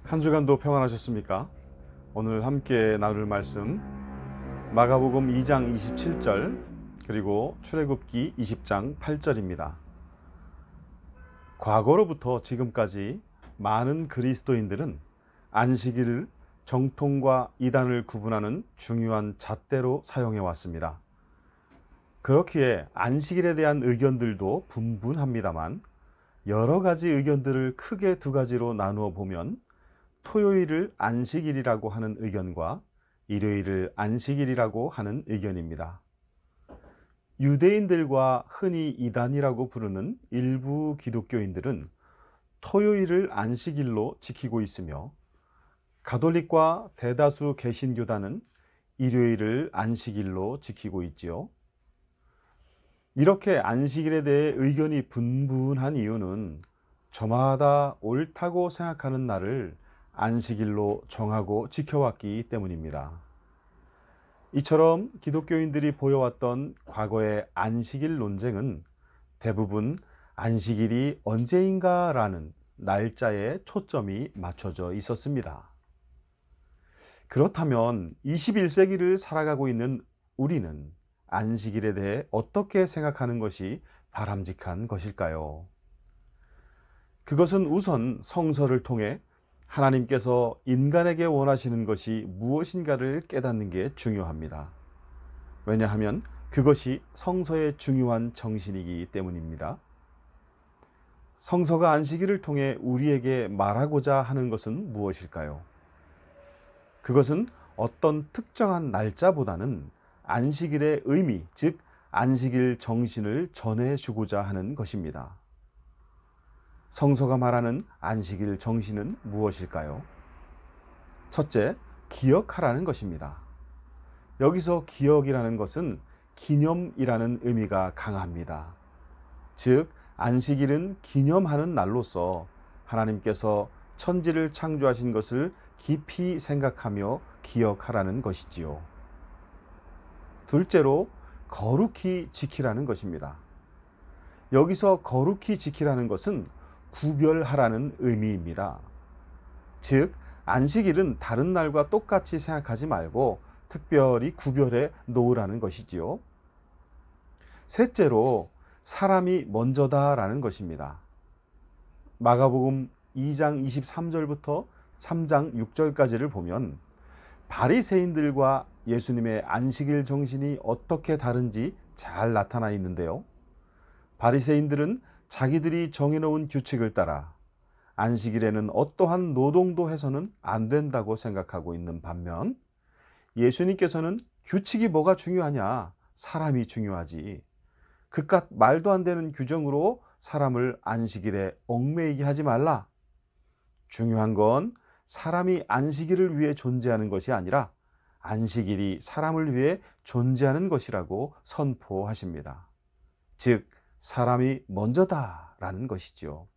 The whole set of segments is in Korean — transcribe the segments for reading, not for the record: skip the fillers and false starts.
한 주간도 평안하셨습니까? 오늘 함께 나눌 말씀 마가복음 2장 27절 그리고 출애굽기 20장 8절입니다. 과거로부터 지금까지 많은 그리스도인들은 안식일을 정통과 이단을 구분하는 중요한 잣대로 사용해 왔습니다. 그렇기에 안식일에 대한 의견들도 분분합니다만 여러 가지 의견들을 크게 두 가지로 나누어 보면 토요일을 안식일이라고 하는 의견과 일요일을 안식일이라고 하는 의견입니다. 유대인들과 흔히 이단이라고 부르는 일부 기독교인들은 토요일을 안식일로 지키고 있으며 가톨릭과 대다수 개신교단은 일요일을 안식일로 지키고 있지요. 이렇게 안식일에 대해 의견이 분분한 이유는 저마다 옳다고 생각하는 날을 안식일로 정하고 지켜왔기 때문입니다. 이처럼 기독교인들이 보여왔던 과거의 안식일 논쟁은 대부분 안식일이 언제인가라는 날짜에 초점이 맞춰져 있었습니다. 그렇다면 21세기를 살아가고 있는 우리는 안식일에 대해 어떻게 생각하는 것이 바람직한 것일까요? 그것은 우선 성서를 통해 하나님께서 인간에게 원하시는 것이 무엇인가를 깨닫는 게 중요합니다. 왜냐하면 그것이 성서의 중요한 정신이기 때문입니다. 성서가 안식일을 통해 우리에게 말하고자 하는 것은 무엇일까요? 그것은 어떤 특정한 날짜보다는 안식일의 의미, 즉 안식일 정신을 전해주고자 하는 것입니다. 성서가 말하는 안식일 정신은 무엇일까요? 첫째, 기억하라는 것입니다. 여기서 기억이라는 것은 기념이라는 의미가 강합니다. 즉, 안식일은 기념하는 날로서 하나님께서 천지를 창조하신 것을 깊이 생각하며 기억하라는 것이지요. 둘째로, 거룩히 지키라는 것입니다. 여기서 거룩히 지키라는 것은 구별하라는 의미입니다. 즉, 안식일은 다른 날과 똑같이 생각하지 말고 특별히 구별해 놓으라는 것이지요. 셋째로, 사람이 먼저다라는 것입니다. 마가복음 2장 23절부터 3장 6절까지를 보면 바리새인들과 예수님의 안식일 정신이 어떻게 다른지 잘 나타나 있는데요. 바리새인들은 자기들이 정해놓은 규칙을 따라 안식일에는 어떠한 노동도 해서는 안 된다고 생각하고 있는 반면 예수님께서는 규칙이 뭐가 중요하냐? 사람이 중요하지. 그깟 말도 안 되는 규정으로 사람을 안식일에 얽매이게 하지 말라. 중요한 건 사람이 안식일을 위해 존재하는 것이 아니라 안식일이 사람을 위해 존재하는 것이라고 선포하십니다. 즉, 사람이 먼저다라는 것이죠.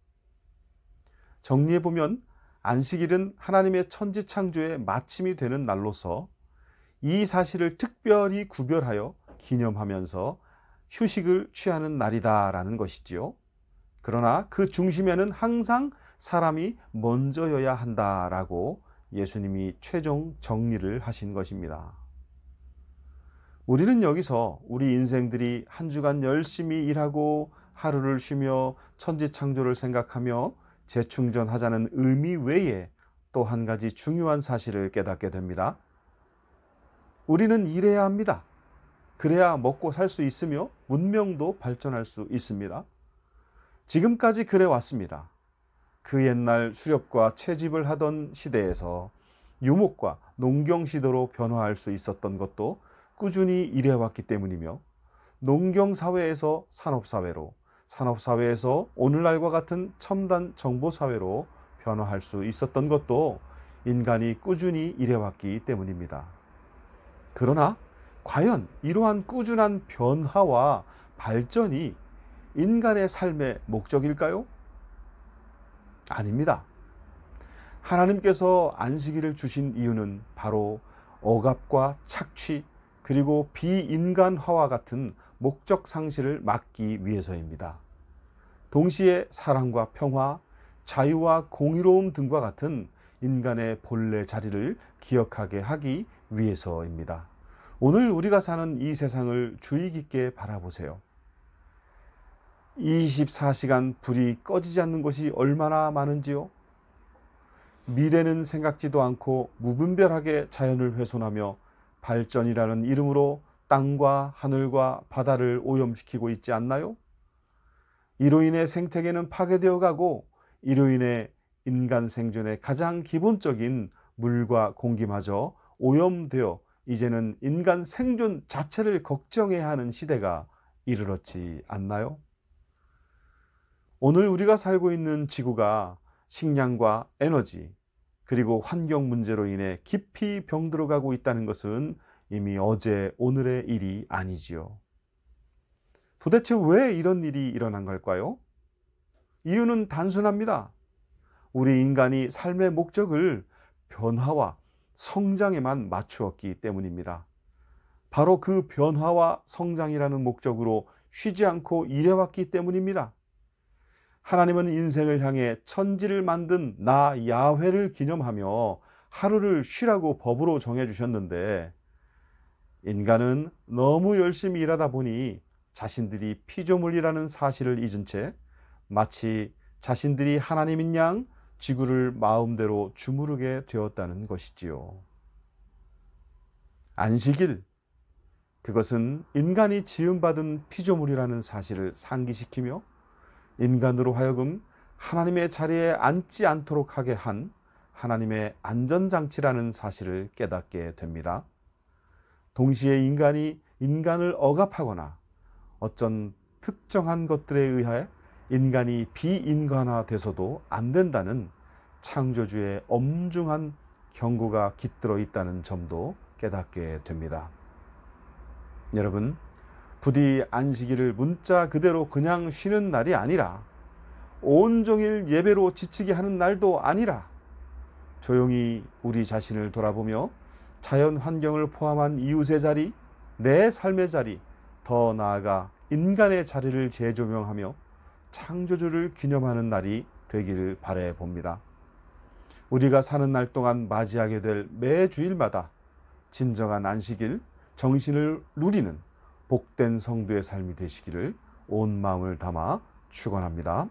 정리해보면 안식일은 하나님의 천지 창조의 마침이 되는 날로서 이 사실을 특별히 구별하여 기념하면서 휴식을 취하는 날이다라는 것이지요. 그러나 그 중심에는 항상 사람이 먼저여야 한다라고 예수님이 최종 정리를 하신 것입니다. 우리는 여기서 우리 인생들이 한 주간 열심히 일하고 하루를 쉬며 천지 창조를 생각하며 재충전하자는 의미 외에 또 한 가지 중요한 사실을 깨닫게 됩니다. 우리는 일해야 합니다. 그래야 먹고 살 수 있으며 문명도 발전할 수 있습니다. 지금까지 그래 왔습니다. 그 옛날 수렵과 채집을 하던 시대에서 유목과 농경 시대로 변화할 수 있었던 것도 꾸준히 일해왔기 때문이며 농경사회에서 산업사회로, 산업사회에서 오늘날과 같은 첨단 정보사회로 변화할 수 있었던 것도 인간이 꾸준히 일해왔기 때문입니다. 그러나 과연 이러한 꾸준한 변화와 발전이 인간의 삶의 목적일까요? 아닙니다. 하나님께서 안식일을 주신 이유는 바로 억압과 착취 그리고 비인간화와 같은 목적 상실을 막기 위해서입니다. 동시에 사랑과 평화, 자유와 공의로움 등과 같은 인간의 본래 자리를 기억하게 하기 위해서입니다. 오늘 우리가 사는 이 세상을 주의 깊게 바라보세요. 24시간 불이 꺼지지 않는 곳이 얼마나 많은지요? 미래는 생각지도 않고 무분별하게 자연을 훼손하며 발전이라는 이름으로 땅과 하늘과 바다를 오염시키고 있지 않나요? 이로 인해 생태계는 파괴되어 가고 이로 인해 인간 생존의 가장 기본적인 물과 공기마저 오염되어 이제는 인간 생존 자체를 걱정해야 하는 시대가 이르렀지 않나요? 오늘 우리가 살고 있는 지구가 식량과 에너지 그리고 환경 문제로 인해 깊이 병들어가고 있다는 것은 이미 어제 오늘의 일이 아니지요. 도대체 왜 이런 일이 일어난 걸까요? 이유는 단순합니다. 우리 인간이 삶의 목적을 변화와 성장에만 맞추었기 때문입니다. 바로 그 변화와 성장이라는 목적으로 쉬지 않고 일해왔기 때문입니다. 하나님은 인생을 향해 천지를 만든 나 야훼를 기념하며 하루를 쉬라고 법으로 정해주셨는데 인간은 너무 열심히 일하다 보니 자신들이 피조물이라는 사실을 잊은 채 마치 자신들이 하나님인 양 지구를 마음대로 주무르게 되었다는 것이지요. 안식일, 그것은 인간이 지음받은 피조물이라는 사실을 상기시키며 인간으로 하여금 하나님의 자리에 앉지 않도록 하게 한 하나님의 안전장치라는 사실을 깨닫게 됩니다. 동시에 인간이 인간을 억압하거나 어떤 특정한 것들에 의해 인간이 비인간화돼서도 안 된다는 창조주의 엄중한 경고가 깃들어 있다는 점도 깨닫게 됩니다. 여러분, 부디 안식일을 문자 그대로 그냥 쉬는 날이 아니라 온종일 예배로 지치게 하는 날도 아니라 조용히 우리 자신을 돌아보며 자연 환경을 포함한 이웃의 자리, 내 삶의 자리, 더 나아가 인간의 자리를 재조명하며 창조주를 기념하는 날이 되기를 바라 봅니다. 우리가 사는 날 동안 맞이하게 될 매 주일마다 진정한 안식일, 정신을 누리는 복된 성도의 삶이 되시기를 온 마음을 담아 축원합니다.